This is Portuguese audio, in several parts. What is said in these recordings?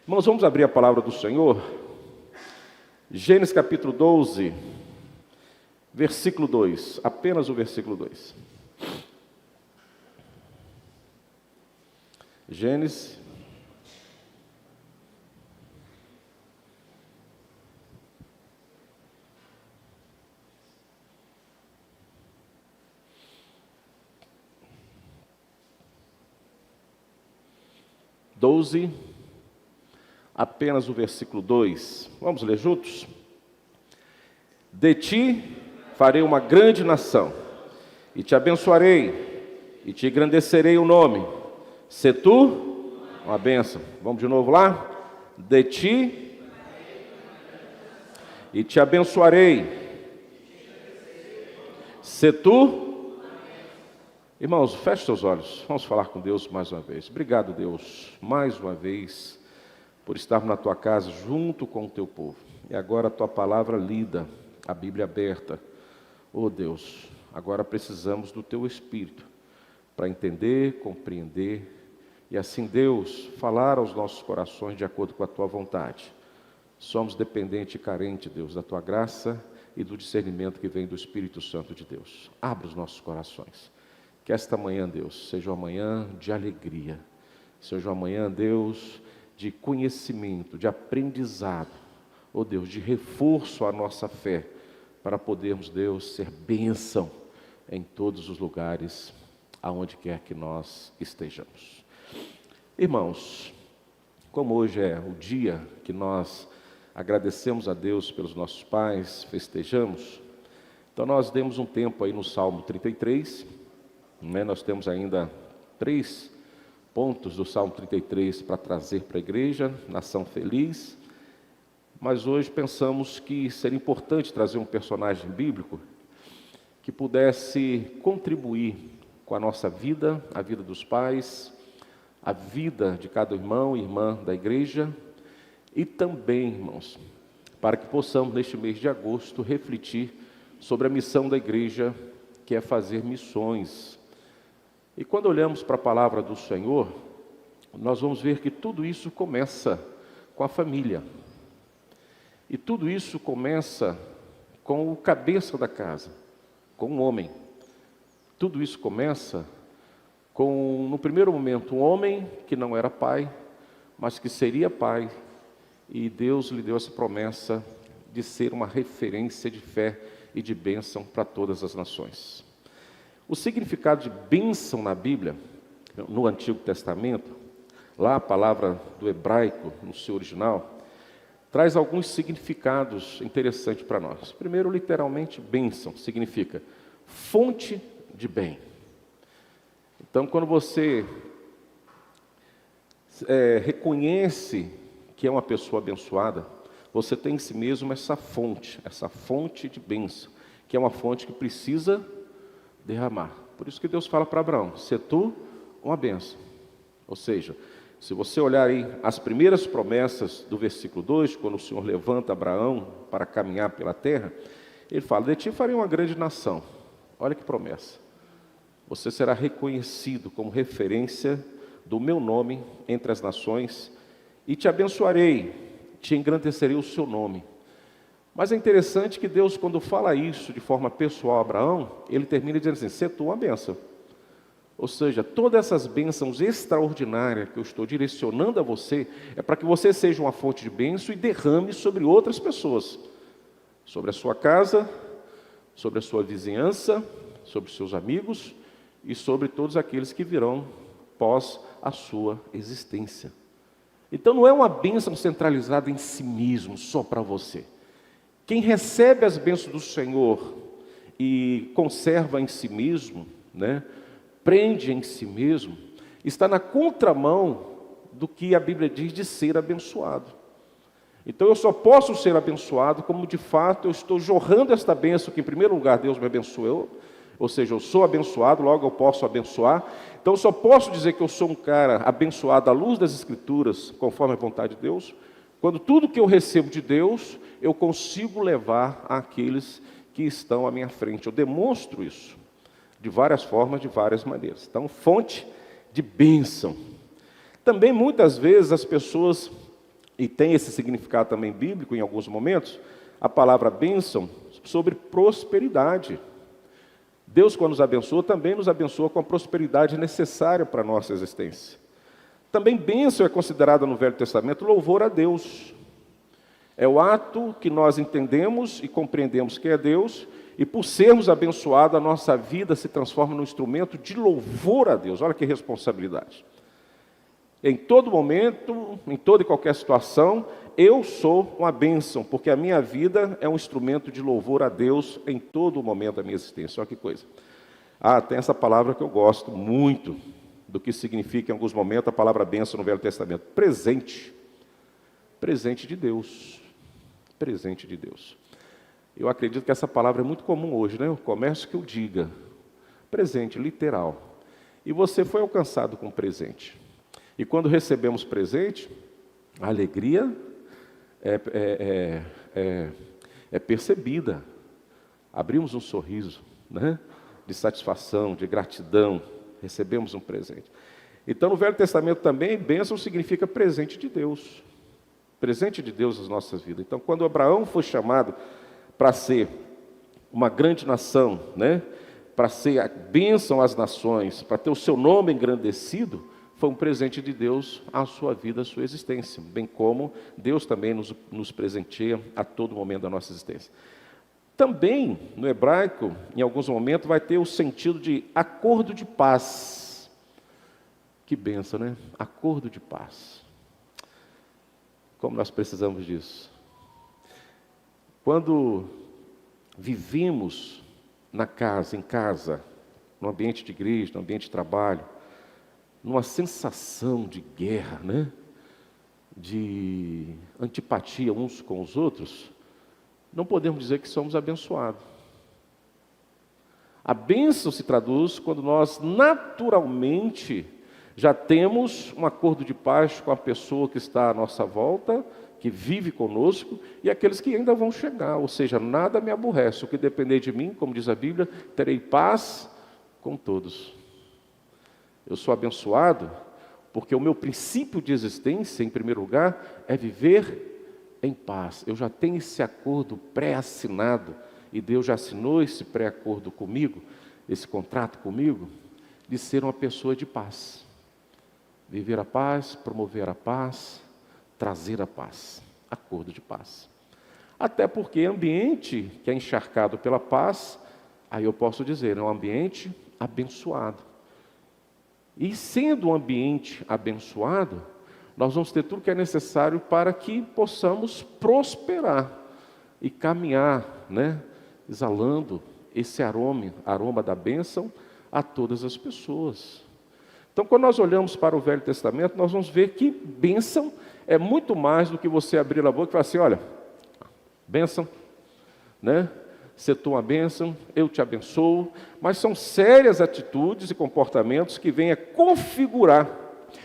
Irmãos, vamos abrir a palavra do Senhor. Gênesis capítulo 12, versículo 2. Apenas o versículo 2. Gênesis. Apenas o versículo 2. Vamos ler juntos? De ti farei uma grande nação, e te abençoarei, e te engrandecerei o nome. Se tu, uma bênção. Vamos de novo lá? De ti, e te abençoarei. Se tu, irmãos, feche seus olhos, vamos falar com Deus mais uma vez. Obrigado, Deus, mais uma vez, por estarmos na tua casa junto com o teu povo. E agora a tua palavra lida, a Bíblia aberta. Oh Deus, agora precisamos do teu Espírito para entender, compreender e assim, Deus, falar aos nossos corações de acordo com a tua vontade. Somos dependentes e carentes, Deus, da tua graça e do discernimento que vem do Espírito Santo de Deus. Abra os nossos corações. Que esta manhã, Deus, seja uma manhã de alegria, seja uma manhã, Deus, de conhecimento, de aprendizado, oh Deus, de reforço à nossa fé, para podermos, Deus, ser bênção em todos os lugares, aonde quer que nós estejamos. Irmãos, como hoje é o dia que nós agradecemos a Deus pelos nossos pais, festejamos, então nós demos um tempo aí no Salmo 33, nós temos ainda 3 pontos do Salmo 33 para trazer para a igreja, nação feliz, mas hoje pensamos que seria importante trazer um personagem bíblico que pudesse contribuir com a nossa vida, a vida dos pais, a vida de cada irmão e irmã da igreja, e também, irmãos, para que possamos neste mês de agosto refletir sobre a missão da igreja, que é fazer missões. E quando olhamos para a palavra do Senhor, nós vamos ver que tudo isso começa com a família. E tudo isso começa com o cabeça da casa, com o homem. Tudo isso começa com, no primeiro momento, um homem que não era pai, mas que seria pai. E Deus lhe deu essa promessa de ser uma referência de fé e de bênção para todas as nações. O significado de bênção na Bíblia, no Antigo Testamento, lá a palavra do hebraico, no seu original, traz alguns significados interessantes para nós. Primeiro, literalmente, bênção significa fonte de bem. Então, quando você reconhece que é uma pessoa abençoada, você tem em si mesmo essa fonte de bênção, que é uma fonte que precisa derramar. Por isso que Deus fala para Abraão, se tu uma bênção. Ou seja, se você olhar aí as primeiras promessas do versículo 2, quando o Senhor levanta Abraão para caminhar pela terra, ele fala, de ti farei uma grande nação. Olha que promessa. Você será reconhecido como referência do meu nome entre as nações, e te abençoarei, te engrandecerei o seu nome. Mas é interessante que Deus, quando fala isso de forma pessoal a Abraão, ele termina dizendo assim, se tu uma bênção. Ou seja, todas essas bênçãos extraordinárias que eu estou direcionando a você, é para que você seja uma fonte de bênção e derrame sobre outras pessoas. Sobre a sua casa, sobre a sua vizinhança, sobre os seus amigos e sobre todos aqueles que virão pós a sua existência. Então não é uma bênção centralizada em si mesmo, só para você. Quem recebe as bênçãos do Senhor e conserva em si mesmo, prende em si mesmo, está na contramão do que a Bíblia diz de ser abençoado. Então eu só posso ser abençoado como de fato eu estou jorrando esta bênção, que em primeiro lugar Deus me abençoou, ou seja, eu sou abençoado, logo eu posso abençoar. Então eu só posso dizer que eu sou um cara abençoado à luz das Escrituras, conforme a vontade de Deus, quando tudo que eu recebo de Deus, eu consigo levar àqueles que estão à minha frente. Eu demonstro isso de várias formas, de várias maneiras. Então, fonte de bênção. Também, muitas vezes, as pessoas e tem esse significado também bíblico em alguns momentos, a palavra bênção sobre prosperidade. Deus, quando nos abençoa, também nos abençoa com a prosperidade necessária para a nossa existência. Também bênção é considerada no Velho Testamento louvor a Deus. É o ato que nós entendemos e compreendemos que é Deus, e por sermos abençoados, a nossa vida se transforma num instrumento de louvor a Deus. Olha que responsabilidade. Em todo momento, em toda e qualquer situação, eu sou uma bênção, porque a minha vida é um instrumento de louvor a Deus em todo momento da minha existência. Olha que coisa. Tem essa palavra que eu gosto muito, do que significa em alguns momentos a palavra bênção no Velho Testamento. Presente. Presente de Deus. Presente de Deus. Eu acredito que essa palavra é muito comum hoje, né? O comércio que eu diga. Presente, literal. E você foi alcançado com presente. E quando recebemos presente, a alegria é percebida. Abrimos um sorriso, né? De satisfação, de gratidão. Recebemos um presente. Então, no Velho Testamento também, bênção significa presente de Deus. Presente de Deus nas nossas vidas. Então, quando Abraão foi chamado para ser uma grande nação, né? Para ser a bênção às nações, para ter o seu nome engrandecido, foi um presente de Deus à sua vida, à sua existência, bem como Deus também nos presenteia a todo momento da nossa existência. Também, no hebraico, em alguns momentos, vai ter o sentido de acordo de paz. Que bênção, né? Acordo de paz. Como nós precisamos disso. Quando vivemos em casa, no ambiente de igreja, no ambiente de trabalho, numa sensação de guerra, né? De antipatia uns com os outros, não podemos dizer que somos abençoados. A bênção se traduz quando nós naturalmente já temos um acordo de paz com a pessoa que está à nossa volta, que vive conosco, e aqueles que ainda vão chegar, ou seja, nada me aborrece, o que depender de mim, como diz a Bíblia, terei paz com todos. Eu sou abençoado porque o meu princípio de existência, em primeiro lugar, é viver em paz. Eu já tenho esse acordo pré-assinado, e Deus já assinou esse pré-acordo comigo, esse contrato comigo, de ser uma pessoa de paz. Viver a paz, promover a paz, trazer a paz. Acordo de paz. Até porque ambiente que é encharcado pela paz, aí eu posso dizer, é um ambiente abençoado. E sendo um ambiente abençoado, nós vamos ter tudo que é necessário para que possamos prosperar e caminhar, né? Exalando esse aroma da bênção a todas as pessoas. Então, quando nós olhamos para o Velho Testamento, nós vamos ver que bênção é muito mais do que você abrir a boca e falar assim, olha, bênção, né? Ser tua bênção, eu te abençoo, mas são sérias atitudes e comportamentos que vêm a configurar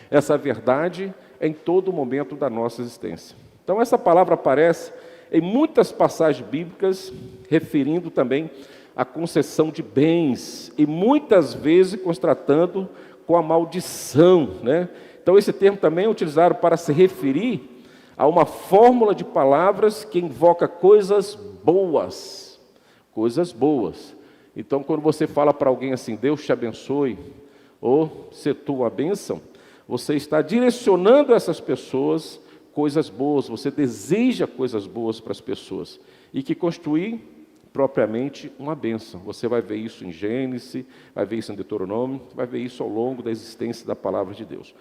essa verdade em todo momento da nossa existência. Então, essa palavra aparece em muitas passagens bíblicas, referindo também a concessão de bens, e muitas vezes constatando com a maldição, né? Então esse termo também é utilizado para se referir a uma fórmula de palavras que invoca coisas boas, coisas boas. Então quando você fala para alguém assim, Deus te abençoe, ou ser tua bênção, você está direcionando a essas pessoas coisas boas, você deseja coisas boas para as pessoas, e que constitui propriamente uma bênção. Você vai ver isso em Gênesis, vai ver isso em Deuteronômio, vai ver isso ao longo da existência da palavra de Deus.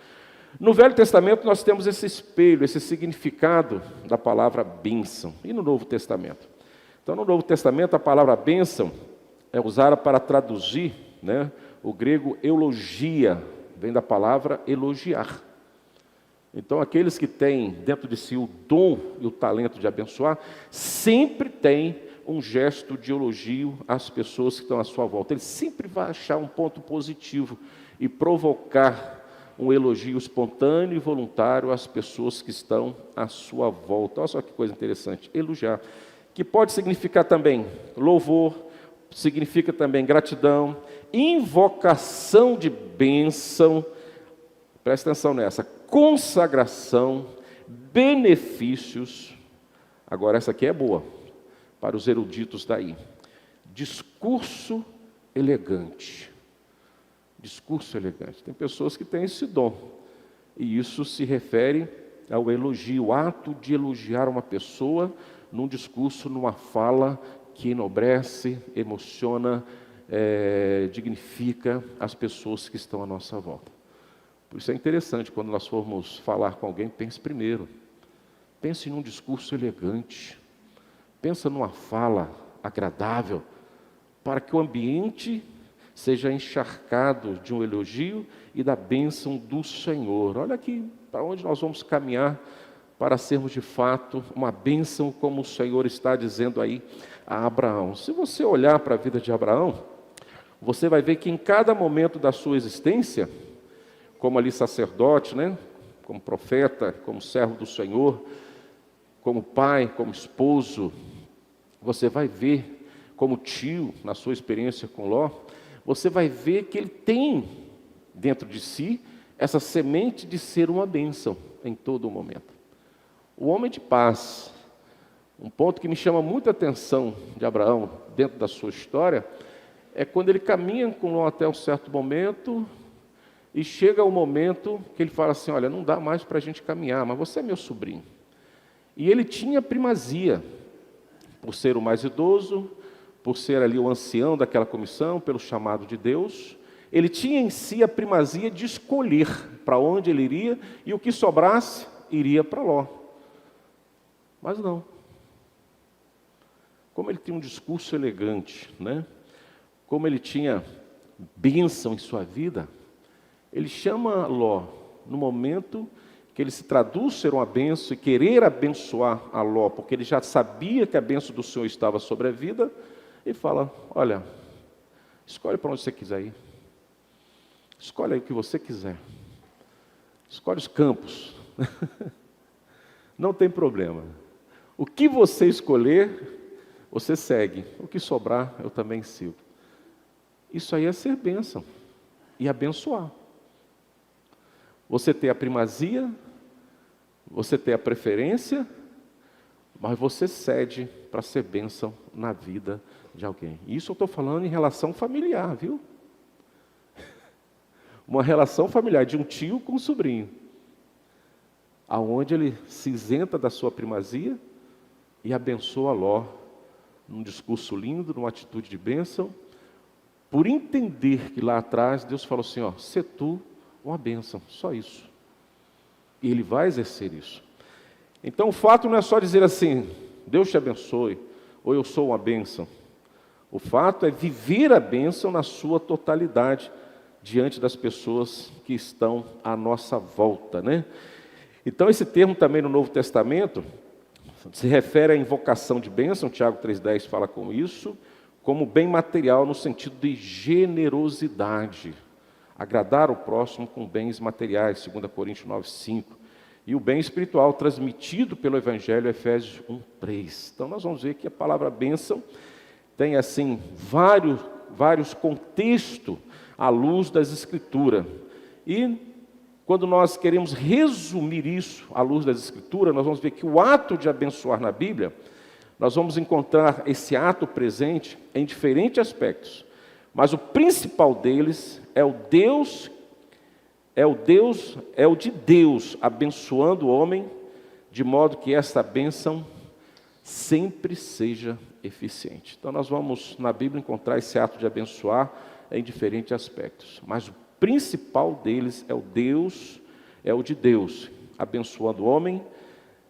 No Velho Testamento nós temos esse espelho, esse significado da palavra bênção. E no Novo Testamento? Então no Novo Testamento a palavra bênção é usada para traduzir, né, o grego eulogia, vem da palavra elogiar. Então aqueles que têm dentro de si o dom e o talento de abençoar, sempre têm um gesto de elogio às pessoas que estão à sua volta. Ele sempre vai achar um ponto positivo e provocar um elogio espontâneo e voluntário às pessoas que estão à sua volta. Olha só que coisa interessante, elogiar, que pode significar também louvor, significa também gratidão, invocação de bênção, presta atenção nessa, consagração, benefícios. Agora essa aqui é boa, para os eruditos daí. Discurso elegante. Discurso elegante. Tem pessoas que têm esse dom. E isso se refere ao elogio, o ato de elogiar uma pessoa num discurso, numa fala que enobrece, emociona, dignifica as pessoas que estão à nossa volta. Por isso é interessante, quando nós formos falar com alguém, pense primeiro. Pense num discurso elegante. Pensa numa fala agradável, para que o ambiente seja encharcado de um elogio e da bênção do Senhor. Olha aqui para onde nós vamos caminhar para sermos de fato uma bênção, como o Senhor está dizendo aí a Abraão. Se você olhar para a vida de Abraão, você vai ver que em cada momento da sua existência, como ali sacerdote, né? Como profeta, como servo do Senhor, como pai, como esposo, você vai ver como tio, na sua experiência com Ló, você vai ver que ele tem dentro de si essa semente de ser uma bênção em todo momento. O homem de paz, um ponto que me chama muita atenção de Abraão dentro da sua história, é quando ele caminha com Ló até um certo momento e chega o momento que ele fala assim, olha, não dá mais para a gente caminhar, mas você é meu sobrinho. E ele tinha primazia, por ser o mais idoso, por ser ali o ancião daquela comissão, pelo chamado de Deus, ele tinha em si a primazia de escolher para onde ele iria, e o que sobrasse, iria para Ló. Mas não. Como ele tinha um discurso elegante, né? Como ele tinha bênção em sua vida, ele chama Ló, no momento que ele se traduz ser uma bênção e querer abençoar a Ló, porque ele já sabia que a bênção do Senhor estava sobre a vida, e fala, olha, escolhe para onde você quiser ir. Escolhe aí o que você quiser. Escolhe os campos. Não tem problema. O que você escolher, você segue. O que sobrar, eu também sigo. Isso aí é ser bênção e abençoar. Você ter a primazia, você ter a preferência, mas você cede para ser bênção na vida de alguém. Isso eu estou falando em relação familiar, viu? Uma relação familiar de um tio com um sobrinho, aonde ele se isenta da sua primazia e abençoa Ló, num discurso lindo, numa atitude de bênção, por entender que lá atrás Deus falou assim, ó, sê tu uma bênção, só isso. E ele vai exercer isso. Então o fato não é só dizer assim, Deus te abençoe, ou eu sou uma bênção. O fato é viver a bênção na sua totalidade, diante das pessoas que estão à nossa volta, né? Então esse termo também no Novo Testamento se refere à invocação de bênção, Tiago 3,10 fala com isso, como bem material no sentido de generosidade, agradar o próximo com bens materiais, 2 Coríntios 9,5, e o bem espiritual transmitido pelo Evangelho, Efésios 1,3. Então nós vamos ver que a palavra bênção tem assim vários contextos à luz das Escrituras. E quando nós queremos resumir isso à luz das Escrituras, nós vamos ver que o ato de abençoar na Bíblia, nós vamos encontrar esse ato presente em diferentes aspectos. Mas o principal deles é o de Deus abençoando o homem, de modo que esta bênção sempre seja eficiente. Então nós vamos na Bíblia encontrar esse ato de abençoar em diferentes aspectos. Mas o principal deles é o de Deus, abençoando o homem,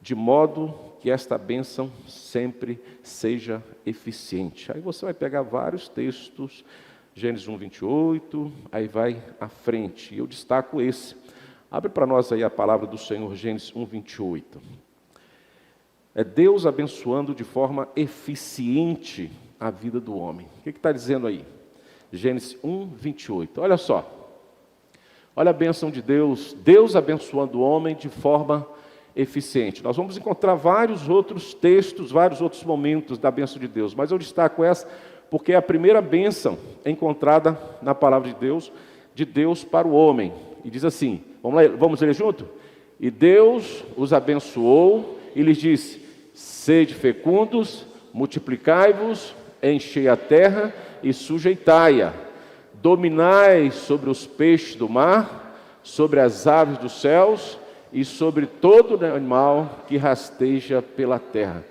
de modo que esta bênção sempre seja eficiente. Aí você vai pegar vários textos, Gênesis 1:28, aí vai à frente. E eu destaco esse. Abre para nós aí a palavra do Senhor, Gênesis 1:28. É Deus abençoando de forma eficiente a vida do homem. O que está dizendo aí? Gênesis 1:28. Olha só. Olha a bênção de Deus. Deus abençoando o homem de forma eficiente. Nós vamos encontrar vários outros textos, vários outros momentos da bênção de Deus. Mas eu destaco essa porque é a primeira bênção encontrada na palavra de Deus para o homem. E diz assim, vamos ler junto? E Deus os abençoou e lhes disse: sede fecundos, multiplicai-vos, enchei a terra e sujeitai-a. Dominai sobre os peixes do mar, sobre as aves dos céus e sobre todo animal que rasteja pela terra.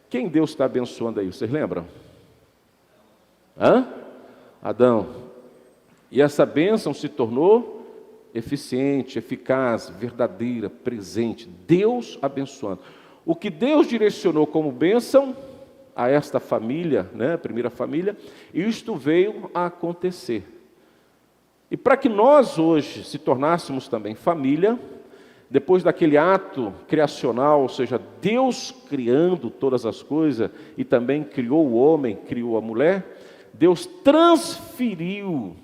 Quem Deus está abençoando aí? Vocês lembram? Adão. E essa bênção se tornou eficiente, eficaz, verdadeira, presente. Deus abençoando. O que Deus direcionou como bênção a esta família, a primeira família, isto veio a acontecer. E para que nós hoje se tornássemos também família, depois daquele ato criacional, ou seja, Deus criando todas as coisas e também criou o homem, criou a mulher, Deus transferiu,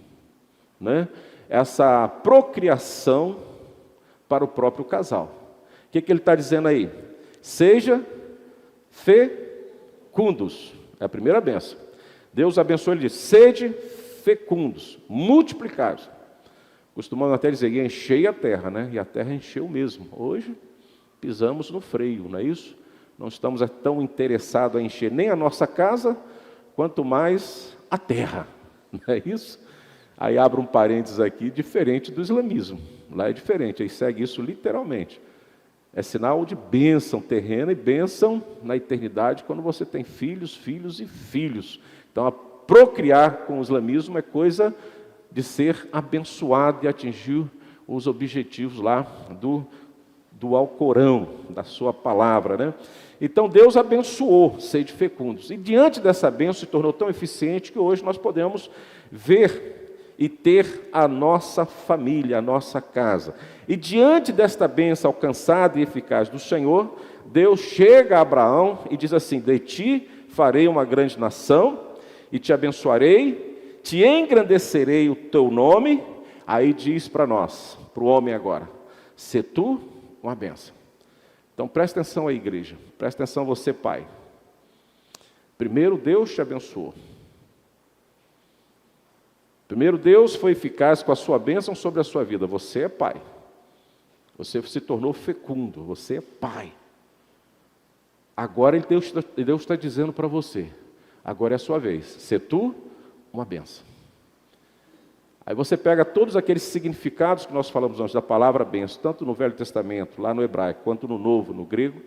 essa procriação para o próprio casal. O que ele está dizendo aí? Seja fecundos. É a primeira bênção. Deus abençoou, ele diz: sede fecundos, multiplicados. Costumamos até dizer: e enchei a terra, E a terra encheu mesmo. Hoje, pisamos no freio, não é isso? Não estamos tão interessados em encher nem a nossa casa, quanto mais a terra, não é isso? Aí abre um parênteses aqui, diferente do islamismo. Lá é diferente, aí segue isso literalmente. É sinal de bênção terrena e bênção na eternidade, quando você tem filhos, filhos e filhos. Então, a procriar com o islamismo é coisa de ser abençoado e atingir os objetivos lá do Alcorão, da sua palavra, Então, Deus abençoou, sede fecundos. E diante dessa bênção se tornou tão eficiente que hoje nós podemos ver e ter a nossa família, a nossa casa. E diante desta bênção alcançada e eficaz do Senhor, Deus chega a Abraão e diz assim: de ti farei uma grande nação, e te abençoarei, te engrandecerei o teu nome. Aí diz para nós, para o homem agora: se tu uma bênção. Então presta atenção aí, igreja, presta atenção você, pai. Primeiro, Deus te abençoou. Primeiro, Deus foi eficaz com a sua bênção sobre a sua vida. Você é pai. Você se tornou fecundo. Você é pai. Agora Deus está dizendo para você: agora é a sua vez. Se tu uma bênção. Aí você pega todos aqueles significados que nós falamos antes da palavra bênção, tanto no Velho Testamento, lá no hebraico, quanto no Novo, no grego,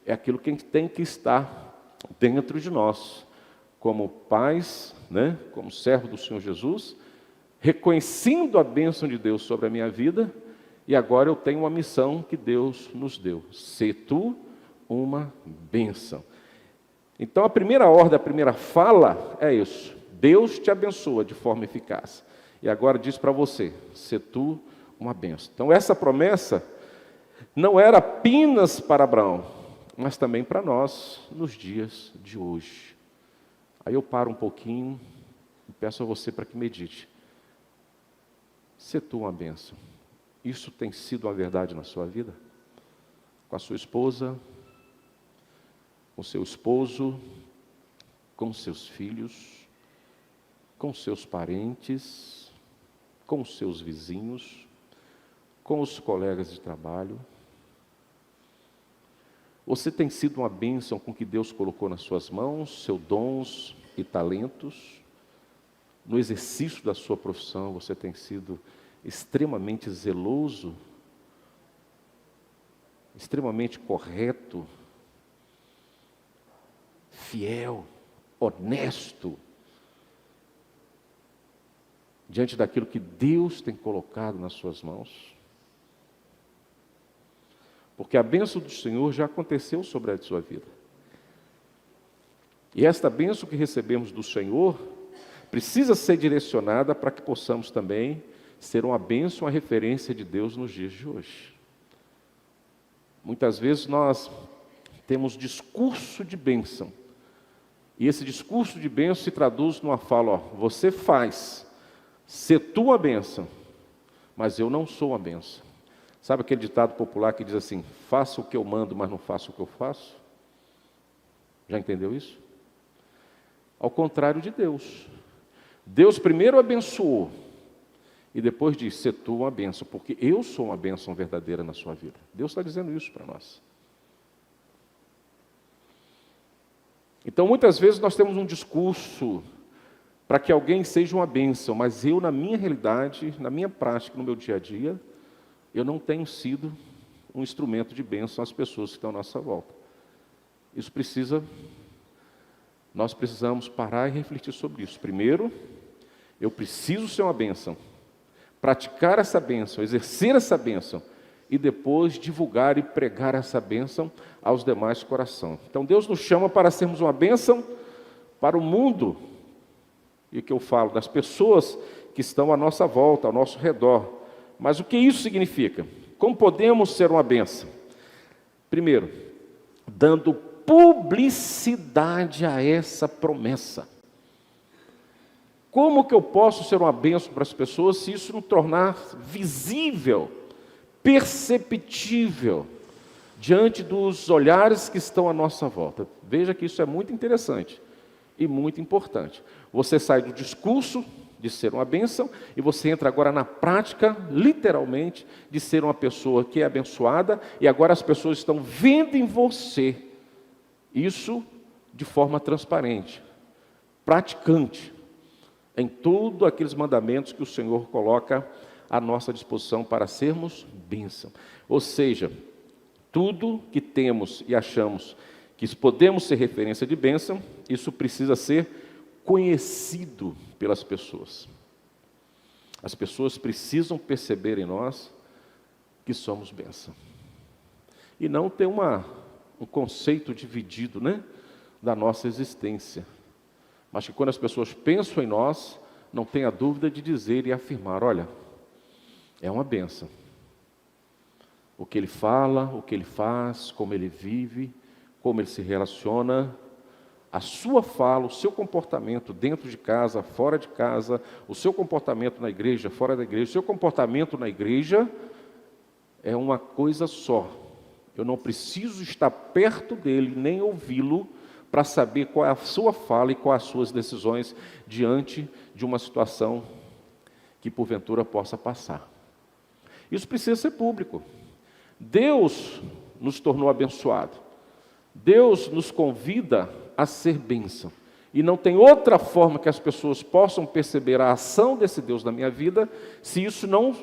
é aquilo que tem que estar dentro de nós, como pais, como servo do Senhor Jesus, reconhecendo a bênção de Deus sobre a minha vida, e agora eu tenho uma missão que Deus nos deu: se tu uma bênção. Então a primeira ordem, a primeira fala é isso: Deus te abençoa de forma eficaz. E agora diz para você: se tu uma bênção. Então essa promessa não era apenas para Abraão, mas também para nós nos dias de hoje. Aí eu paro um pouquinho e peço a você para que medite. Se tu uma bênção. Isso tem sido uma verdade na sua vida? Com a sua esposa, com o seu esposo, com seus filhos, com seus parentes, com os seus vizinhos, com os colegas de trabalho. Você tem sido uma bênção com o que Deus colocou nas suas mãos, seus dons e talentos? No exercício da sua profissão, você tem sido extremamente zeloso, extremamente correto, fiel, honesto, diante daquilo que Deus tem colocado nas suas mãos? Porque a bênção do Senhor já aconteceu sobre a sua vida. E esta bênção que recebemos do Senhor precisa ser direcionada para que possamos também ser uma bênção, uma referência de Deus nos dias de hoje. Muitas vezes nós temos discurso de bênção, e esse discurso de bênção se traduz numa fala: você faz, se tu uma bênção, mas eu não sou uma bênção. Sabe aquele ditado popular que diz assim: faça o que eu mando, mas não faça o que eu faço? Já entendeu isso? Ao contrário de Deus. Deus primeiro abençoou, E depois diz, se tu uma bênção, porque eu sou uma bênção verdadeira na sua vida. Deus está dizendo isso para nós. Então, muitas vezes nós temos um discurso para que alguém seja uma bênção, mas eu, na minha realidade, na minha prática, no meu dia a dia, eu não tenho sido um instrumento de bênção às pessoas que estão à nossa volta. Nós precisamos parar e refletir sobre isso. Primeiro, eu preciso ser uma bênção, praticar essa bênção, exercer essa bênção, e depois divulgar e pregar essa bênção aos demais corações. Então Deus nos chama para sermos uma bênção para o mundo, e o que eu falo, das pessoas que estão à nossa volta, ao nosso redor. Mas o que isso significa? Como podemos ser uma bênção? Primeiro, dando publicidade a essa promessa. Como que eu posso ser uma bênção para as pessoas se isso não tornar visível, perceptível, diante dos olhares que estão à nossa volta? Veja que isso é muito interessante e muito importante. Você sai do discurso de ser uma bênção e você entra agora na prática, literalmente, de ser uma pessoa que é abençoada, e agora as pessoas estão vendo em você isso de forma transparente, praticante, em todos aqueles mandamentos que o Senhor coloca à nossa disposição para sermos bênção. Ou seja, tudo que temos e achamos que podemos ser referência de bênção, isso precisa ser conhecido pelas pessoas. As pessoas precisam perceber em nós que somos bênção. E não ter um conceito dividido, da nossa existência. Mas que quando as pessoas pensam em nós, não tenha dúvida de dizer e afirmar, olha, é uma bênção. O que ele fala, o que ele faz, como ele vive, como ele se relaciona, a sua fala, o seu comportamento dentro de casa, fora de casa, o seu comportamento na igreja, fora da igreja, o seu comportamento na igreja é uma coisa só. Eu não preciso estar perto dele, nem ouvi-lo, para saber qual é a sua fala e quais as suas decisões diante de uma situação que porventura possa passar. Isso precisa ser público. Deus nos tornou abençoado. Deus nos convida a ser bênção. E não tem outra forma que as pessoas possam perceber a ação desse Deus na minha vida, se isso não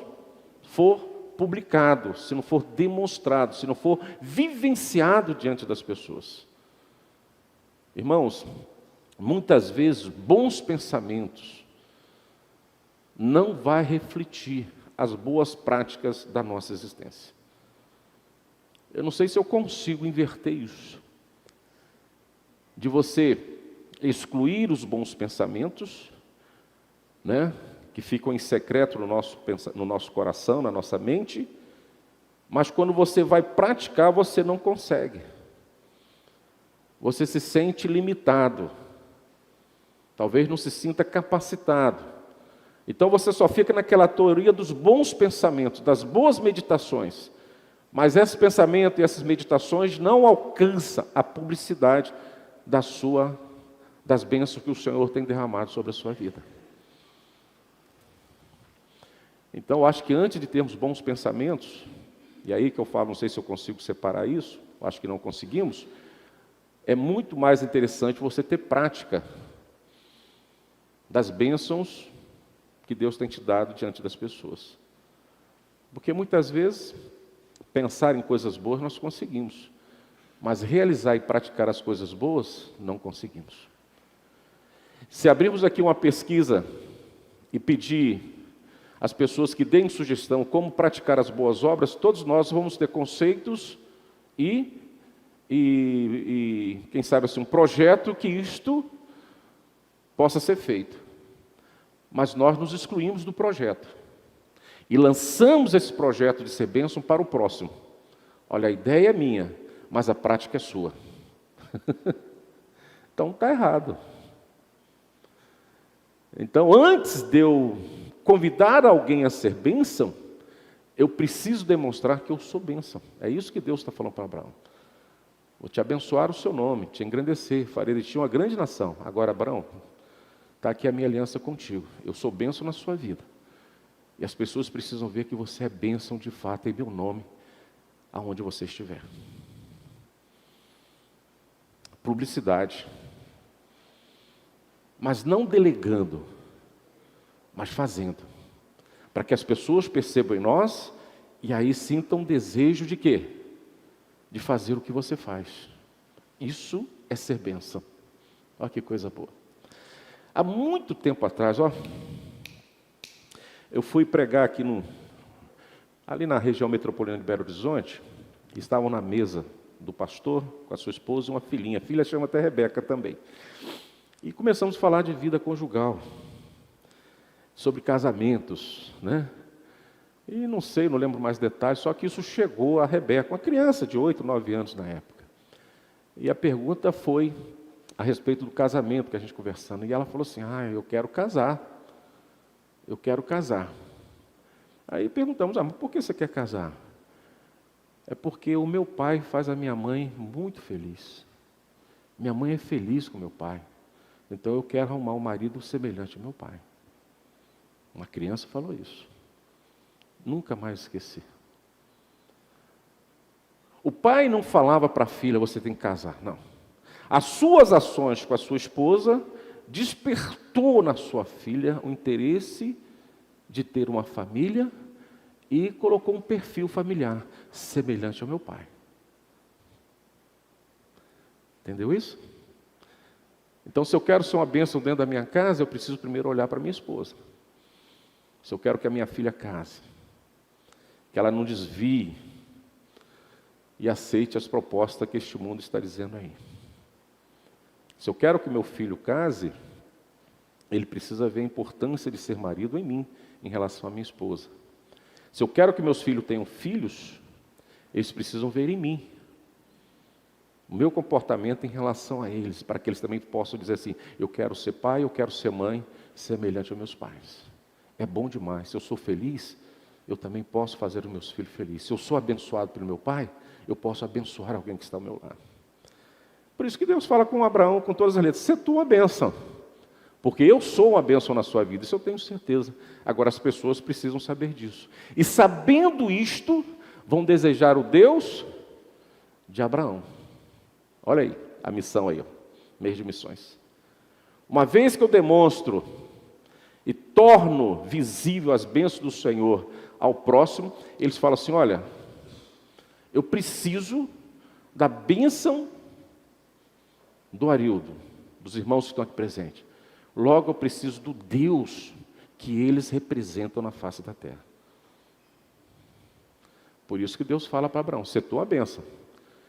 for publicado, se não for demonstrado, se não for vivenciado diante das pessoas. Irmãos, muitas vezes bons pensamentos não vai refletir as boas práticas da nossa existência. Eu não sei se eu consigo inverter isso, de você excluir os bons pensamentos, que ficam em secreto no nosso coração, na nossa mente, mas quando você vai praticar, você não consegue. Você se sente limitado, talvez não se sinta capacitado. Então você só fica naquela teoria dos bons pensamentos, das boas meditações, mas esse pensamento e essas meditações não alcançam a publicidade das bênçãos que o Senhor tem derramado sobre a sua vida. Então eu acho que antes de termos bons pensamentos, e aí que eu falo, não sei se eu consigo separar isso, acho que não conseguimos, é muito mais interessante você ter prática das bênçãos que Deus tem te dado diante das pessoas. Porque muitas vezes, pensar em coisas boas nós conseguimos, mas realizar e praticar as coisas boas, não conseguimos. Se abrirmos aqui uma pesquisa e pedir às pessoas que deem sugestão como praticar as boas obras, todos nós vamos ter conceitos e quem sabe assim, um projeto que isto possa ser feito. Mas nós nos excluímos do projeto e lançamos esse projeto de ser bênção para o próximo. Olha, a ideia é minha, mas a prática é sua. Então está errado. Então, antes de eu convidar alguém a ser bênção, eu preciso demonstrar que eu sou bênção. É isso que Deus está falando para Abraão. Vou te abençoar o seu nome, te engrandecer, farei de ti uma grande nação. Agora, Abraão, está aqui a minha aliança contigo. Eu sou bênção na sua vida. E as pessoas precisam ver que você é bênção de fato em meu nome, aonde você estiver. Publicidade. Mas não delegando, mas fazendo. Para que as pessoas percebam em nós e aí sintam desejo de quê? De fazer o que você faz. Isso é ser bênção. Olha que coisa boa. Há muito tempo atrás, eu fui pregar aqui ali na região metropolitana de Belo Horizonte, e estavam na mesa do pastor com a sua esposa e uma filhinha. A filha chama até Rebeca também. E começamos a falar de vida conjugal, sobre casamentos, né? E não lembro mais detalhes, só que isso chegou a Rebeca, uma criança de 8, 9 anos na época. E a pergunta foi a respeito do casamento que a gente conversando. E ela falou assim, eu quero casar. Eu quero casar. Aí perguntamos, mas por que você quer casar? É porque o meu pai faz a minha mãe muito feliz. Minha mãe é feliz com meu pai. Então eu quero arrumar um marido semelhante ao meu pai. Uma criança falou isso. Nunca mais esqueci. O pai não falava para a filha, você tem que casar, não. As suas ações com a sua esposa despertou na sua filha o interesse de ter uma família e colocou um perfil familiar semelhante ao meu pai. Entendeu isso? Então, se eu quero ser uma bênção dentro da minha casa, eu preciso primeiro olhar para minha esposa. Se eu quero que a minha filha case, que ela não desvie e aceite as propostas que este mundo está dizendo aí. Se eu quero que meu filho case, ele precisa ver a importância de ser marido em mim, em relação à minha esposa. Se eu quero que meus filhos tenham filhos, eles precisam ver em mim o meu comportamento em relação a eles, para que eles também possam dizer assim, eu quero ser pai, eu quero ser mãe, semelhante aos meus pais. É bom demais. Se eu sou feliz, eu também posso fazer os meus filhos felizes. Se eu sou abençoado pelo meu pai, eu posso abençoar alguém que está ao meu lado. Por isso que Deus fala com Abraão, com todas as letras, você é tua bênção. Porque eu sou uma bênção na sua vida, isso eu tenho certeza. Agora as pessoas precisam saber disso. E sabendo isto, vão desejar o Deus de Abraão. Olha aí, a missão aí, mês de missões. Uma vez que eu demonstro e torno visível as bênçãos do Senhor ao próximo, eles falam assim, olha, eu preciso da bênção do Arildo, dos irmãos que estão aqui presentes. Logo eu preciso do Deus que eles representam na face da terra. Por isso que Deus fala para Abraão, você é tua bênção.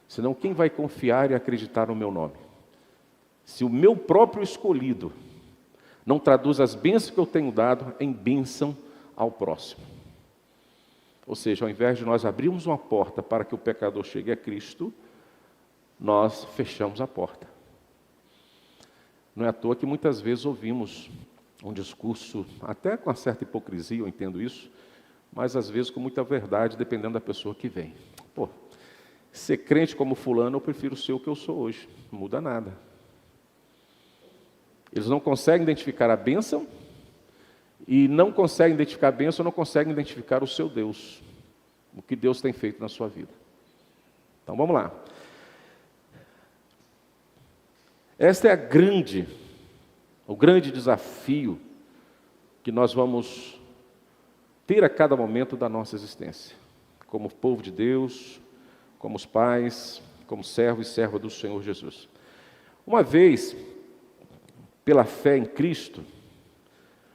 Senão quem vai confiar e acreditar no meu nome? Se o meu próprio escolhido não traduz as bênçãos que eu tenho dado em bênção ao próximo. Ou seja, ao invés de nós abrirmos uma porta para que o pecador chegue a Cristo, nós fechamos a porta. Não é à toa que muitas vezes ouvimos um discurso, até com uma certa hipocrisia, eu entendo isso, mas às vezes com muita verdade, dependendo da pessoa que vem. Ser crente como fulano, eu prefiro ser o que eu sou hoje. Não muda nada. Eles não conseguem identificar a bênção, e não conseguem identificar a bênção, não conseguem identificar o seu Deus, o que Deus tem feito na sua vida. Então vamos lá. Esta é o grande desafio que nós vamos ter a cada momento da nossa existência, como povo de Deus, como os pais, como servo e serva do Senhor Jesus. Uma vez, pela fé em Cristo,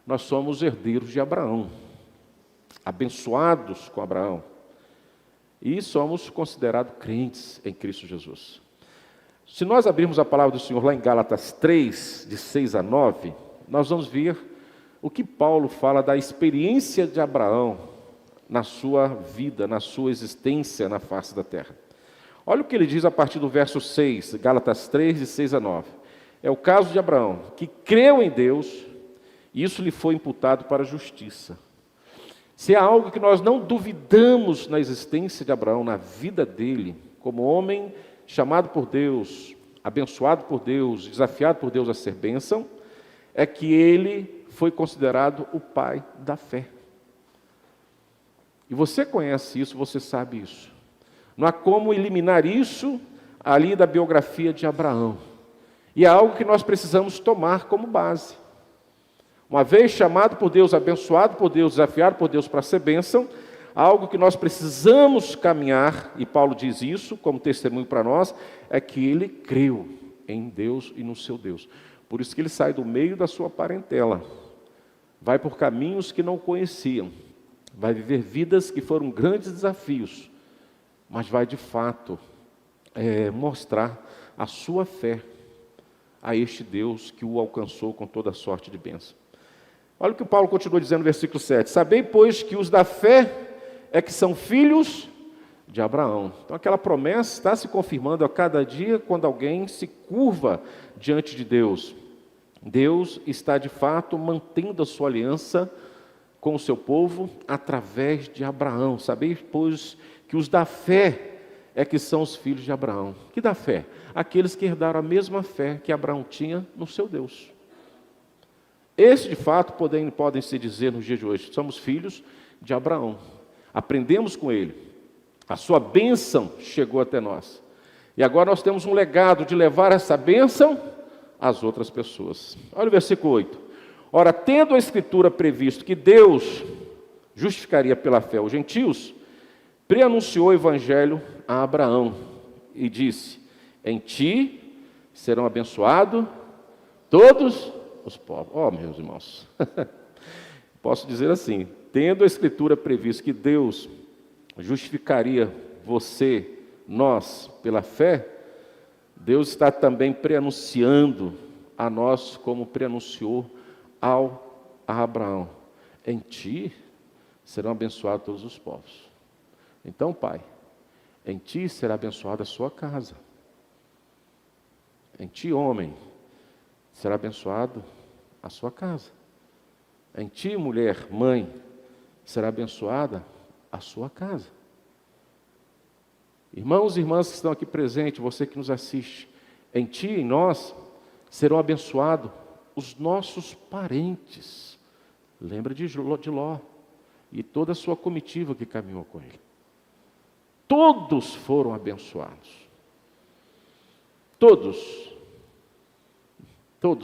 nós somos herdeiros de Abraão, abençoados com Abraão, e somos considerados crentes em Cristo Jesus. Se nós abrirmos a palavra do Senhor lá em Gálatas 3, de 6 a 9, nós vamos ver o que Paulo fala da experiência de Abraão na sua vida, na sua existência na face da terra. Olha o que ele diz a partir do verso 6, Gálatas 3, de 6 a 9. É o caso de Abraão, que creu em Deus, e isso lhe foi imputado para a justiça. Se há algo que nós não duvidamos na existência de Abraão, na vida dele, como homem chamado por Deus, abençoado por Deus, desafiado por Deus a ser bênção, é que ele foi considerado o pai da fé. E você conhece isso, você sabe isso. Não há como eliminar isso ali da biografia de Abraão. E é algo que nós precisamos tomar como base. Uma vez chamado por Deus, abençoado por Deus, desafiado por Deus para ser bênção, algo que nós precisamos caminhar, e Paulo diz isso como testemunho para nós, é que ele creu em Deus e no seu Deus. Por isso que ele sai do meio da sua parentela, vai por caminhos que não conheciam, vai viver vidas que foram grandes desafios, mas vai de fato mostrar a sua fé a este Deus que o alcançou com toda sorte de bênção. Olha o que Paulo continua dizendo no versículo 7. Sabei, pois, que os da fé é que são filhos de Abraão. Então aquela promessa está se confirmando a cada dia quando alguém se curva diante de Deus. Deus está de fato mantendo a sua aliança com o seu povo através de Abraão. Sabei, pois, que os da fé é que são os filhos de Abraão. Que da fé? Aqueles que herdaram a mesma fé que Abraão tinha no seu Deus. Esses, de fato, podem se dizer nos dias de hoje, somos filhos de Abraão. Aprendemos com ele. A sua bênção chegou até nós. E agora nós temos um legado de levar essa bênção às outras pessoas. Olha o versículo 8. Ora, tendo a Escritura previsto que Deus justificaria pela fé os gentios, preanunciou o Evangelho a Abraão e disse, em ti serão abençoados todos os povos. Meus irmãos, posso dizer assim, tendo a Escritura previsto que Deus justificaria você, nós, pela fé, Deus está também preanunciando a nós como preanunciou a Abraão. Em ti serão abençoados todos os povos. Então, Pai, em ti será abençoada a sua casa. Em ti, homem, será abençoado a sua casa. Em ti, mulher, mãe, será abençoada a sua casa. Irmãos e irmãs que estão aqui presentes, você que nos assiste, em ti, em nós, serão abençoados os nossos parentes. Lembra de Ló e toda a sua comitiva que caminhou com ele. Todos foram abençoados. Todos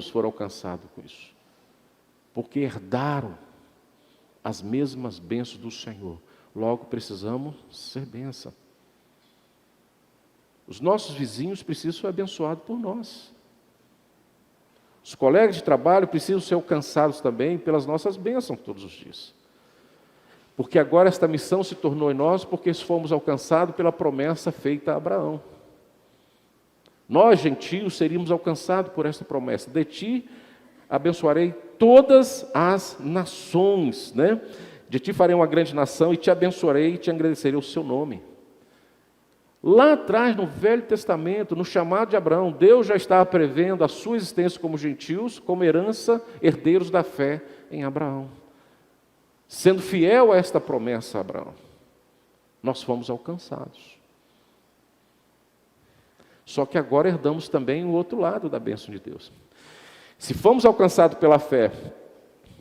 foram alcançados com isso. Porque herdaram as mesmas bênçãos do Senhor. Logo precisamos ser bênção. Os nossos vizinhos precisam ser abençoados por nós. Os colegas de trabalho precisam ser alcançados também pelas nossas bênçãos todos os dias. Porque agora esta missão se tornou em nós porque fomos alcançados pela promessa feita a Abraão. Nós, gentios, seríamos alcançados por esta promessa. De ti abençoarei todas as nações, né? De ti farei uma grande nação e te abençoarei e te agradecerei o seu nome. Lá atrás, no Velho Testamento, no chamado de Abraão, Deus já estava prevendo a sua existência como gentios, como herança, herdeiros da fé em Abraão. Sendo fiel a esta promessa a Abraão, nós fomos alcançados. Só que agora herdamos também o outro lado da bênção de Deus. Se fomos alcançados pela fé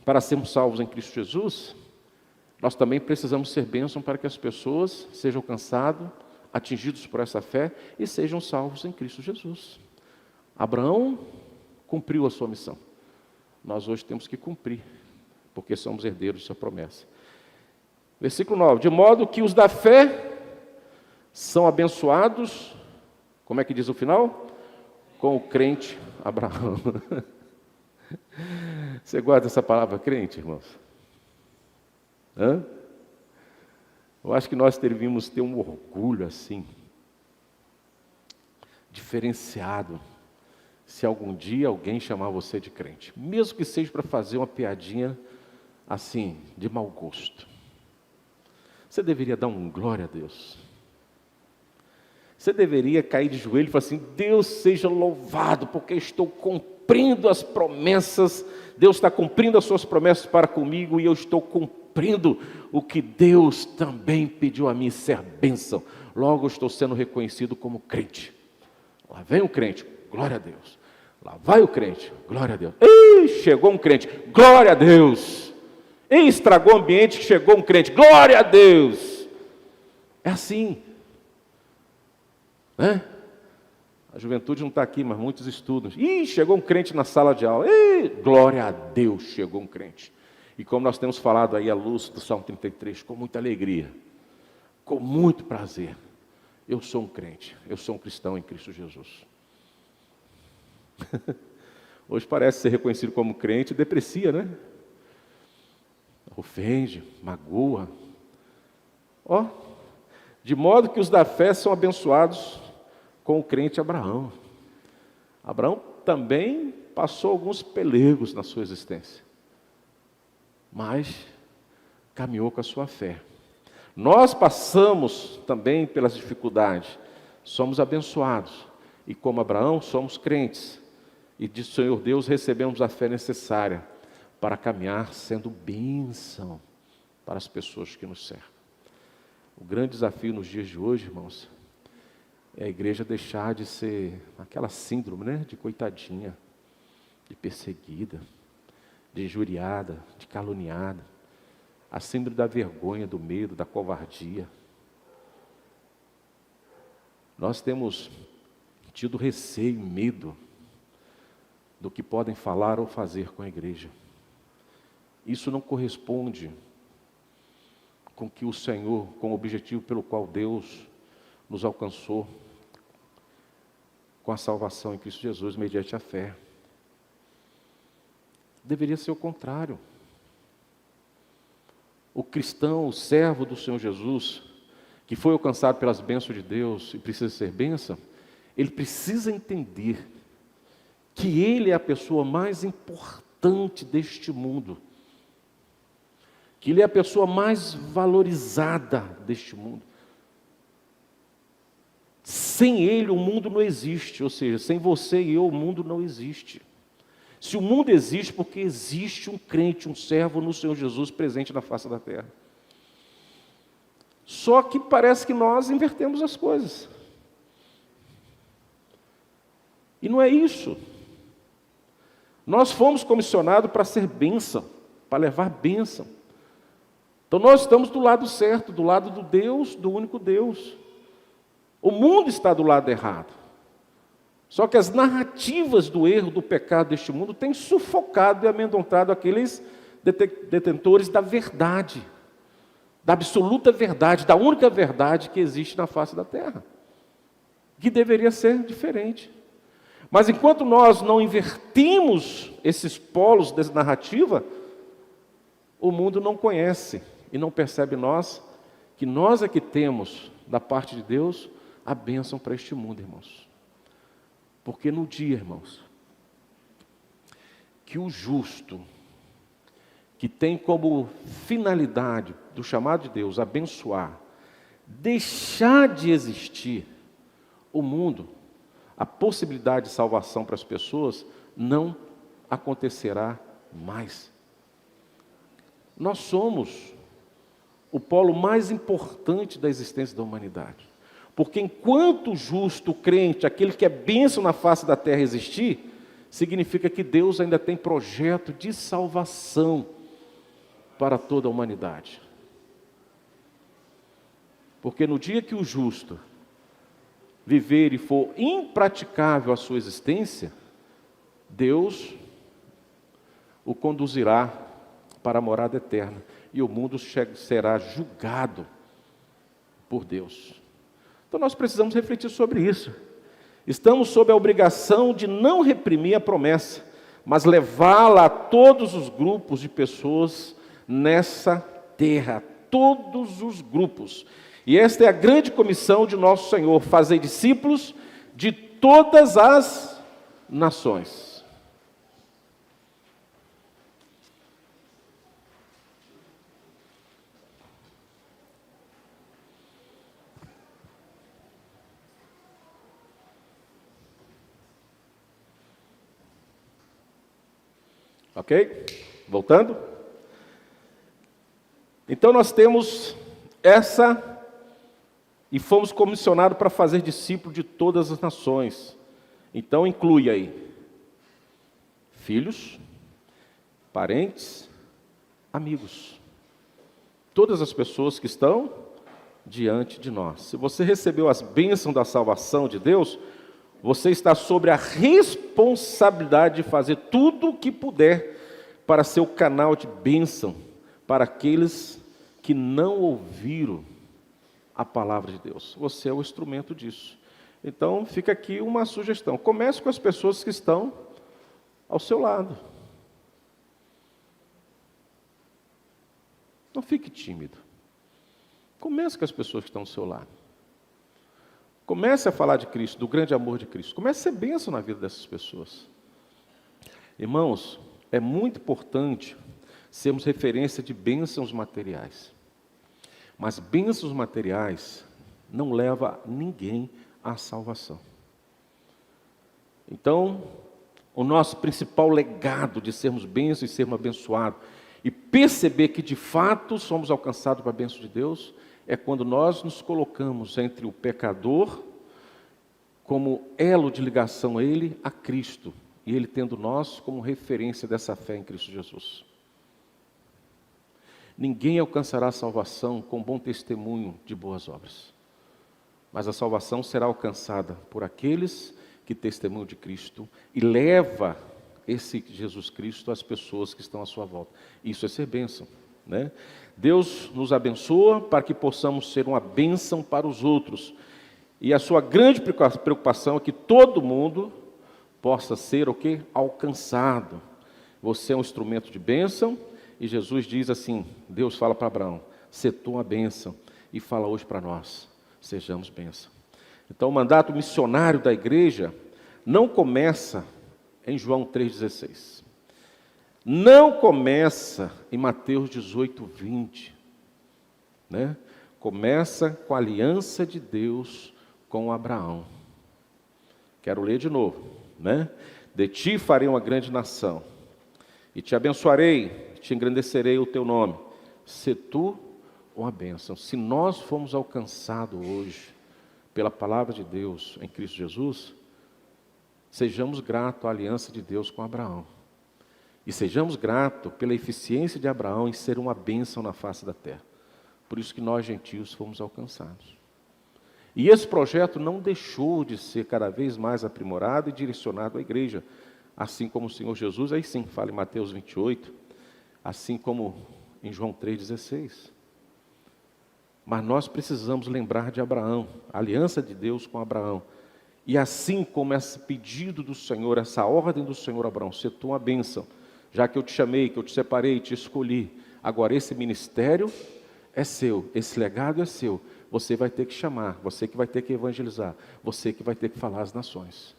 para sermos salvos em Cristo Jesus, nós também precisamos ser bênção para que as pessoas sejam alcançadas, atingidos por essa fé e sejam salvos em Cristo Jesus. Abraão cumpriu a sua missão. Nós hoje temos que cumprir, porque somos herdeiros de sua promessa. Versículo 9. De modo que os da fé são abençoados, como é que diz o final? Com o crente Abraão. Você guarda essa palavra crente, irmãos? Eu acho que nós deveríamos ter um orgulho assim, diferenciado, se algum dia alguém chamar você de crente, mesmo que seja para fazer uma piadinha assim, de mau gosto. Você deveria dar um glória a Deus. Você deveria cair de joelho e falar assim, Deus seja louvado, porque estou cumprindo as promessas, Deus está cumprindo as suas promessas para comigo, e eu estou cumprindo o que Deus também pediu a mim, ser bênção. Logo eu estou sendo reconhecido como crente. Lá vem o crente, glória a Deus. Lá vai o crente, glória a Deus. Ei, chegou um crente, glória a Deus. E estragou o ambiente que chegou um crente. Glória a Deus! É assim. Né? A juventude não está aqui, mas muitos estudam. Ih, chegou um crente na sala de aula. Ih, glória a Deus, chegou um crente. E como nós temos falado aí à luz do Salmo 33, com muita alegria, com muito prazer, eu sou um crente, eu sou um cristão em Cristo Jesus. Hoje parece ser reconhecido como crente, deprecia, né? Ofende, magoa. De modo que os da fé são abençoados com o crente Abraão. Abraão também passou alguns pelegos na sua existência, mas caminhou com a sua fé. Nós passamos também pelas dificuldades, somos abençoados, e como Abraão, somos crentes, e de Senhor Deus recebemos a fé necessária para caminhar sendo bênção para as pessoas que nos cercam. O grande desafio nos dias de hoje, irmãos, é a igreja deixar de ser aquela síndrome, né, de coitadinha, de perseguida, de injuriada, de caluniada, a síndrome da vergonha, do medo, da covardia. Nós temos tido receio, medo do que podem falar ou fazer com a igreja. Isso não corresponde com que o Senhor, com o objetivo pelo qual Deus nos alcançou com a salvação em Cristo Jesus, mediante a fé. Deveria ser o contrário. O cristão, o servo do Senhor Jesus, que foi alcançado pelas bênçãos de Deus e precisa ser bênção, ele precisa entender que ele é a pessoa mais importante deste mundo, que ele é a pessoa mais valorizada deste mundo. Sem ele o mundo não existe, ou seja, sem você e eu o mundo não existe. Se o mundo existe, porque existe um crente, um servo no Senhor Jesus presente na face da terra. Só que parece que nós invertemos as coisas. E não é isso. Nós fomos comissionados para ser bênção, para levar bênção. Então nós estamos do lado certo, do lado do Deus, do único Deus. O mundo está do lado errado. Só que as narrativas do erro, do pecado deste mundo têm sufocado e amedrontado aqueles detentores da verdade, da absoluta verdade, da única verdade que existe na face da terra, que deveria ser diferente. Mas enquanto nós não invertimos esses polos dessa narrativa, o mundo não conhece e não percebe que nós é que temos, da parte de Deus, a bênção para este mundo, irmãos. Porque no dia, irmãos, que o justo, que tem como finalidade do chamado de Deus abençoar, deixar de existir, o mundo, a possibilidade de salvação para as pessoas não acontecerá mais. Nós somos o polo mais importante da existência da humanidade. Porque enquanto o justo, o crente, aquele que é bênção na face da terra existir, significa que Deus ainda tem projeto de salvação para toda a humanidade. Porque no dia que o justo viver e for impraticável a sua existência, Deus o conduzirá para a morada eterna e o mundo será julgado por Deus. Então nós precisamos refletir sobre isso. Estamos sob a obrigação de não reprimir a promessa, mas levá-la a todos os grupos de pessoas nessa terra, todos os grupos. E esta é a grande comissão de nosso Senhor, fazer discípulos de todas as nações. Ok? Voltando. Então nós temos e fomos comissionados para fazer discípulos de todas as nações. Então inclui aí filhos, parentes, amigos. Todas as pessoas que estão diante de nós. Se você recebeu as bênçãos da salvação de Deus, você está sobre a responsabilidade de fazer tudo o que puder para ser o canal de bênção para aqueles que não ouviram a palavra de Deus. Você é o instrumento disso. Então, fica aqui uma sugestão. Comece com as pessoas que estão ao seu lado. Não fique tímido. Comece com as pessoas que estão ao seu lado. Comece a falar de Cristo, do grande amor de Cristo. Comece a ser bênção na vida dessas pessoas. Irmãos, é muito importante sermos referência de bênçãos materiais. Mas bênçãos materiais não levam ninguém à salvação. Então, o nosso principal legado de sermos bênçãos e sermos abençoados, e perceber que de fato somos alcançados pela bênção de Deus, é quando nós nos colocamos entre o pecador, como elo de ligação a Ele, a Cristo, e Ele tendo nós como referência dessa fé em Cristo Jesus. Ninguém alcançará a salvação com bom testemunho de boas obras, mas a salvação será alcançada por aqueles que testemunham de Cristo e leva esse Jesus Cristo às pessoas que estão à sua volta. Isso é ser bênção, né? Deus nos abençoa para que possamos ser uma bênção para os outros. E a sua grande preocupação é que todo mundo possa ser o quê? Alcançado. Você é um instrumento de bênção, e Jesus diz assim, Deus fala para Abraão, sê tu uma bênção, e fala hoje para nós, sejamos bênção. Então o mandato missionário da igreja não começa em João 3,16. Não começa em Mateus 18:20, né? Começa com a aliança de Deus com Abraão. Quero ler de novo, né? De ti farei uma grande nação, e te abençoarei, te engrandecerei o teu nome. Se tu uma bênção. Se nós fomos alcançados hoje pela palavra de Deus em Cristo Jesus, sejamos gratos à aliança de Deus com Abraão. E sejamos gratos pela eficiência de Abraão em ser uma bênção na face da terra. Por isso que nós, gentios, fomos alcançados. E esse projeto não deixou de ser cada vez mais aprimorado e direcionado à igreja. Assim como o Senhor Jesus, aí sim, fala em Mateus 28, assim como em João 3,16. Mas nós precisamos lembrar de Abraão, a aliança de Deus com Abraão. E assim como esse pedido do Senhor, essa ordem do Senhor a Abraão, se tu uma bênção, já que eu te chamei, que eu te separei, te escolhi, agora esse ministério é seu, esse legado é seu, você vai ter que chamar, você que vai ter que evangelizar, você que vai ter que falar às nações.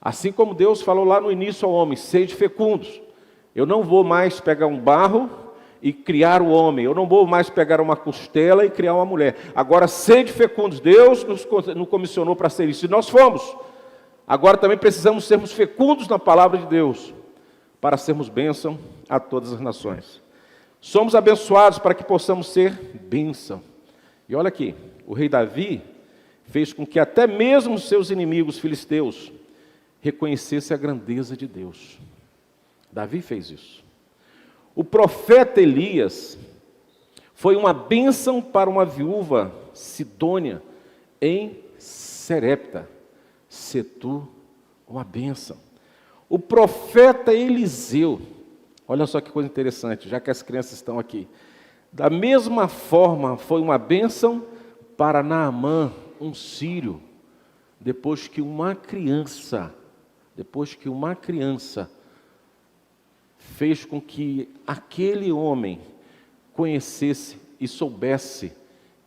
Assim como Deus falou lá no início ao homem, sede fecundos, eu não vou mais pegar um barro e criar o homem, eu não vou mais pegar uma costela e criar uma mulher, agora sede fecundos, Deus nos comissionou para ser isso, e nós fomos, agora também precisamos sermos fecundos na palavra de Deus, para sermos bênção a todas as nações. Somos abençoados para que possamos ser bênção. E olha aqui, o rei Davi fez com que até mesmo os seus inimigos filisteus reconhecessem a grandeza de Deus. Davi fez isso. O profeta Elias foi uma bênção para uma viúva sidônia em Serepta. Se tu uma bênção. O profeta Eliseu, olha só que coisa interessante, já que as crianças estão aqui. Da mesma forma, foi uma bênção para Naamã, um sírio, depois que uma criança fez com que aquele homem conhecesse e soubesse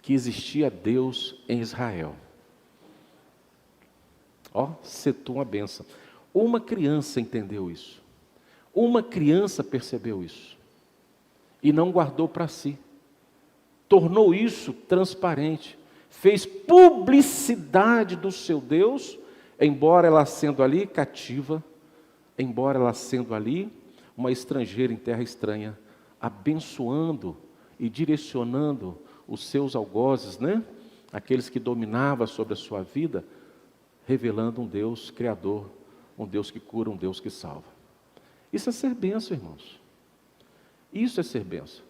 que existia Deus em Israel. Ó, se tu uma bênção. Uma criança entendeu isso. Uma criança percebeu isso. E não guardou para si. Tornou isso transparente. Fez publicidade do seu Deus, embora ela sendo ali cativa, embora ela sendo ali uma estrangeira em terra estranha, abençoando e direcionando os seus algozes, né? Aqueles que dominavam sobre a sua vida, revelando um Deus criador, um Deus que cura, um Deus que salva. Isso é ser bênção, irmãos. Isso é ser bênção.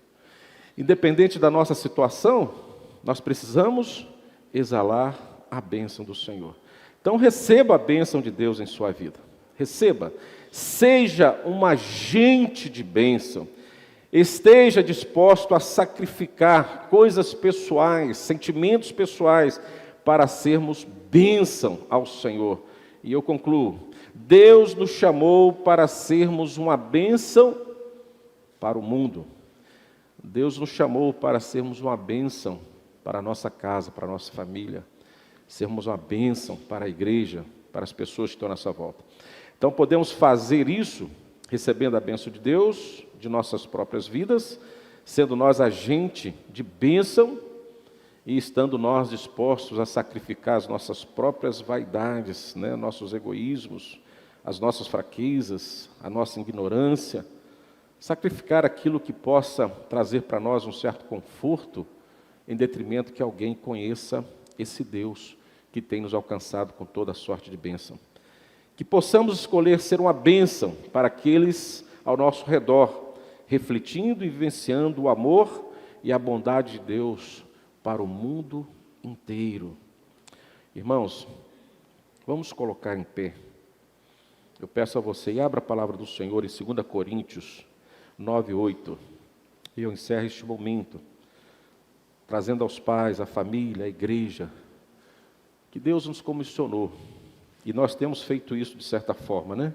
Independente da nossa situação, nós precisamos exalar a bênção do Senhor. Então receba a bênção de Deus em sua vida. Receba. Seja um agente de bênção. Esteja disposto a sacrificar coisas pessoais, sentimentos pessoais, para sermos bênção ao Senhor. E eu concluo. Deus nos chamou para sermos uma bênção para o mundo. Deus nos chamou para sermos uma bênção para a nossa casa, para a nossa família. Sermos uma bênção para a igreja, para as pessoas que estão à nossa volta. Então podemos fazer isso recebendo a bênção de Deus, de nossas próprias vidas, sendo nós agente de bênção e estando nós dispostos a sacrificar as nossas próprias vaidades, nossos egoísmos, as nossas fraquezas, a nossa ignorância, sacrificar aquilo que possa trazer para nós um certo conforto, em detrimento que alguém conheça esse Deus que tem nos alcançado com toda a sorte de bênção. Que possamos escolher ser uma bênção para aqueles ao nosso redor, refletindo e vivenciando o amor e a bondade de Deus para o mundo inteiro. Irmãos, vamos colocar em pé. Eu peço a você, e abra a palavra do Senhor em 2 Coríntios 9:8. E eu encerro este momento, trazendo aos pais, à família, à igreja, que Deus nos comissionou, e nós temos feito isso de certa forma,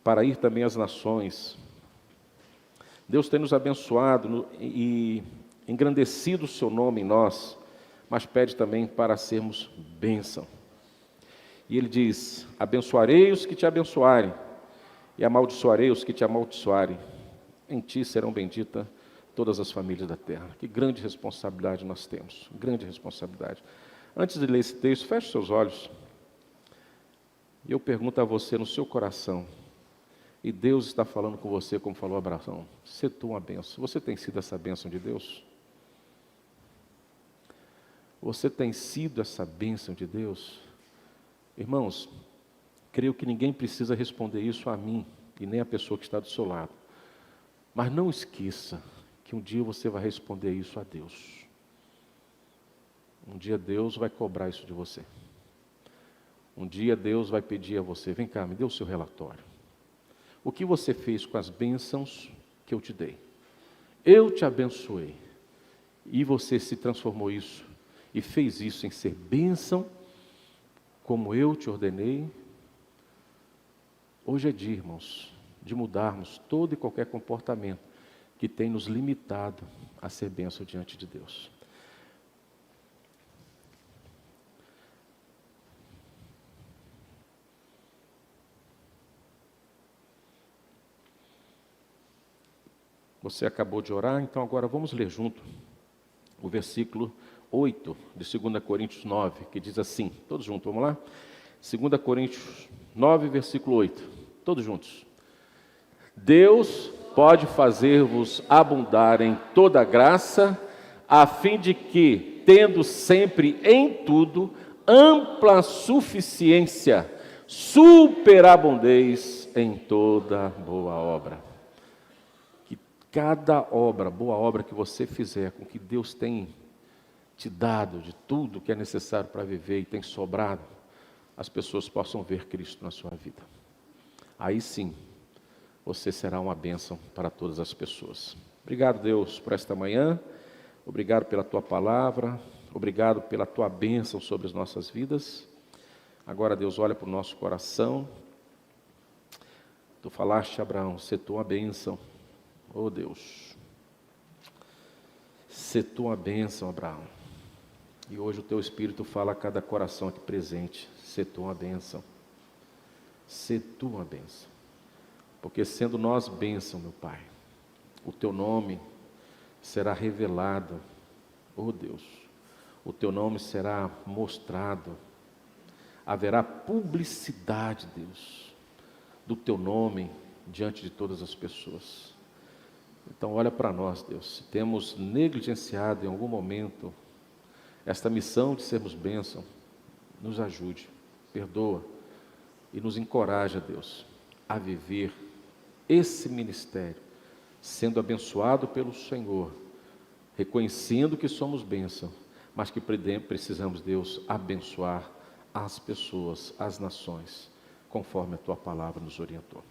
para ir também às nações. Deus tem nos abençoado e engrandecido o seu nome em nós, mas pede também para sermos bênção. E ele diz: abençoarei os que te abençoarem, e amaldiçoarei os que te amaldiçoarem. Em ti serão benditas todas as famílias da terra. Que grande responsabilidade nós temos, grande responsabilidade. Antes de ler esse texto, feche seus olhos. E eu pergunto a você no seu coração, e Deus está falando com você como falou Abraão: se tu uma bênção. Você tem sido essa bênção de Deus? Você tem sido essa bênção de Deus? Irmãos, creio que ninguém precisa responder isso a mim, e nem a pessoa que está do seu lado. Mas não esqueça que um dia você vai responder isso a Deus. Um dia Deus vai cobrar isso de você. Um dia Deus vai pedir a você: vem cá, me dê o seu relatório. O que você fez com as bênçãos que eu te dei? Eu te abençoei. E você se transformou isso e fez isso em ser bênção, como eu te ordenei. Hoje é dia, irmãos, de mudarmos todo e qualquer comportamento que tem nos limitado a ser bênção diante de Deus. Você acabou de orar, então agora vamos ler junto o versículo 8 de 2 Coríntios 9, que diz assim, todos juntos, vamos lá? 2 Coríntios 9, versículo 8, todos juntos. Deus pode fazer-vos abundar em toda graça, a fim de que, tendo sempre em tudo ampla suficiência, superabundeis em toda boa obra. Cada obra, boa obra que você fizer, com que Deus tem te dado de tudo que é necessário para viver e tem sobrado, as pessoas possam ver Cristo na sua vida. Aí sim, você será uma bênção para todas as pessoas. Obrigado, Deus, por esta manhã. Obrigado pela Tua palavra. Obrigado pela Tua bênção sobre as nossas vidas. Agora, Deus, olha para o nosso coração. Tu falaste, Abraão, se tu uma bênção. Oh Deus, se tu uma bênção, Abraão. E hoje o Teu Espírito fala a cada coração aqui presente: se tu uma bênção. Se tu uma bênção. Porque sendo nós bênção, meu Pai, o Teu nome será revelado. Oh Deus, o Teu nome será mostrado. Haverá publicidade, Deus, do Teu nome diante de todas as pessoas. Então olha para nós, Deus, se temos negligenciado em algum momento esta missão de sermos bênção, nos ajude, perdoa e nos encoraja, Deus, a viver esse ministério sendo abençoado pelo Senhor, reconhecendo que somos bênção, mas que precisamos, Deus, abençoar as pessoas, as nações, conforme a Tua palavra nos orientou.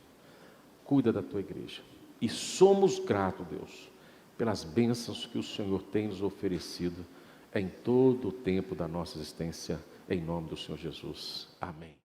Cuida da Tua igreja. E somos gratos, Deus, pelas bênçãos que o Senhor tem nos oferecido em todo o tempo da nossa existência, em nome do Senhor Jesus. Amém.